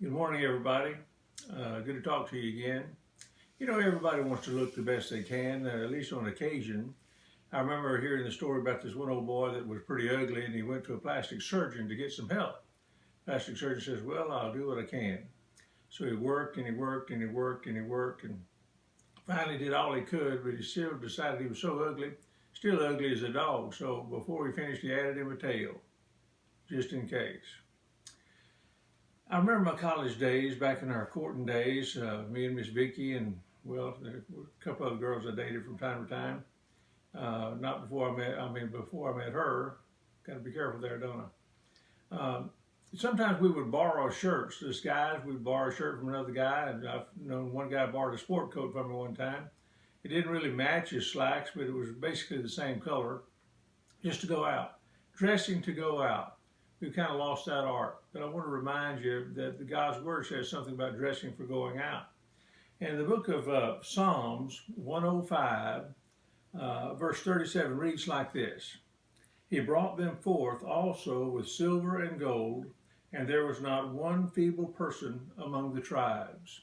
Good morning, everybody. Good to talk to you again. You know, everybody wants to look the best they can, at least on occasion. I remember hearing the story about this one old boy that was pretty ugly, and he went to a plastic surgeon to get some help. Plastic surgeon says, "Well, I'll do what I can." So he worked and he worked and he worked and he worked and finally did all he could, but he still decided he was so ugly, still ugly as a dog. So before he finished, he added him a tail, just in case. I remember my college days, back in our courting days, me and Miss Vicky and, well, there were a couple other girls I dated from time to time. Not before before I met her. Got to be careful there, don't I? Sometimes we would borrow shirts. This guys, we'd borrow a shirt from another guy, and I've known one guy borrowed a sport coat from me one time. It didn't really match his slacks, but it was basically the same color, just to go out. Dressing to go out. We've kind of lost that art. But I want to remind you that the God's Word says something about dressing for going out. And the book of Psalms 105, verse 37 reads like this. He brought them forth also with silver and gold, and there was not one feeble person among the tribes.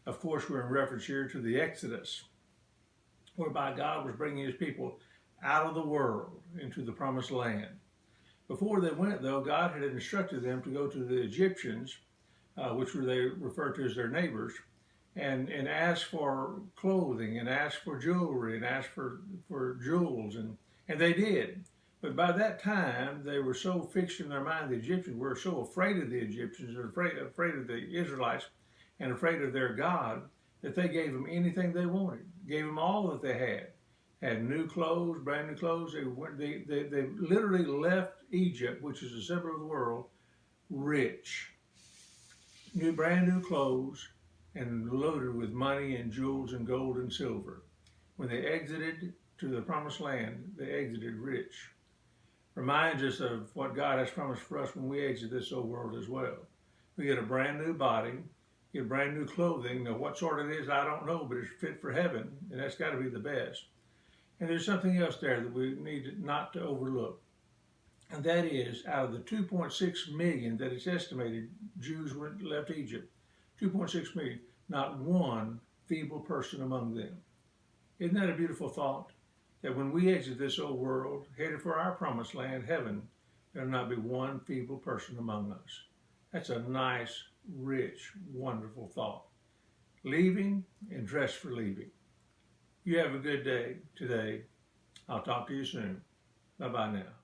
Of course, we're in reference here to the Exodus, whereby God was bringing his people out of the world into the promised land. Before they went, though, God had instructed them to go to the Egyptians, which were they referred to as their neighbors, and ask for clothing, and ask for jewelry, and ask for jewels, and they did. But by that time, they were so fixed in their mind, the Egyptians were so afraid of the Egyptians, and afraid of the Israelites, and afraid of their God, that they gave them anything they wanted, gave them all that they had new clothes, brand new clothes. They literally left Egypt, which is the center of the world, rich. Brand new clothes and loaded with money and jewels and gold and silver. When they exited to the promised land, they exited rich. Reminds us of what God has promised for us when we exit this old world as well. We get a brand new body, get brand new clothing. Now, what sort it is, I don't know, but it's fit for heaven, and that's got to be the best. And there's something else there that we need not to overlook. And that is, out of the 2.6 million that it's estimated Jews left Egypt, 2.6 million, not one feeble person among them. Isn't that a beautiful thought? That when we exit this old world, headed for our promised land, heaven, there'll not be one feeble person among us. That's a nice, rich, wonderful thought. Leaving and dressed for leaving. You have a good day today. I'll talk to you soon. Bye-bye now.